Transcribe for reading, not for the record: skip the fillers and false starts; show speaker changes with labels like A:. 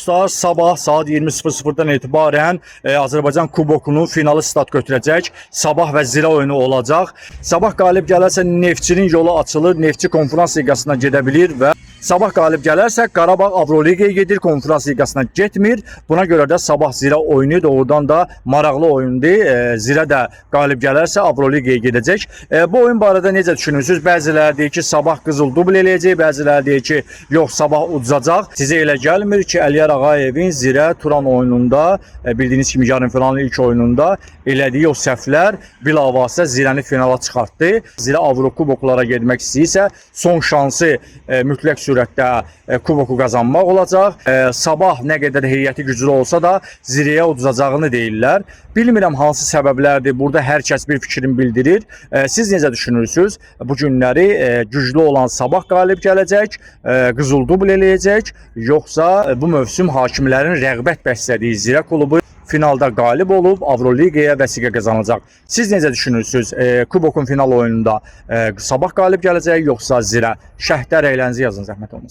A: dostlar, sabah saat 20:00-dan etibarən Azərbaycan Kubokunun finalı start götürəcək. Sabah və Zira oyunu olacaq. Sabah qalib gələrsə Neftçinin yolu açılır, Neftçi Konferans Liqasına gedə bilir və sabah qalib gələrsə Qarabağ Avroligaya gedir, Konferans Liqasına getmir. Buna görə də sabah Zira oyunu doğrudan da maraqlı oyundur. Zira da qalib gələrsə Avroligaya gedəcək. Bu oyun barədə necə düşünürsünüz? Bəziləri deyir ki, sabah qızıl dubl eləyəcək, bəziləri deyir ki, yox, sabah udzacaq. Sizə elə gəlmir ki, Əliyar Ağayevin Zira Turan oyununda, bildiyiniz kimi yarımfinalın ilk oyununda elədiyi o səhvlər bilavasitə Zirəni finala çıxartdı. Zira Avrokuboklara getmək istəyirsə, son şansı mütləq surətdə kuboku qazanmaq olacaq. Sabah nə qədər heyəti güclü olsa da Zirəyə udzacağını deyirlər. Bilmirəm hansı səbəblərdir. Burada hər kəs bir fikrini bildirir. Siz necə düşünürsünüz? Bu günləri güclü olan Sabah qalib gələcək, qızıl dubl eləyəcək, yoxsa bu mövsüm hakimlərin rəğbət bəslədiyi Zira klubu finalda qalib olub Avroligaya vəsiqə qazanacaq. Siz necə düşünürsünüz? Kubokun final oyununda Sabah qalib gələcək, yoxsa Zira? Şərhdə rəylərinizi yazın, zəhmət olmasın.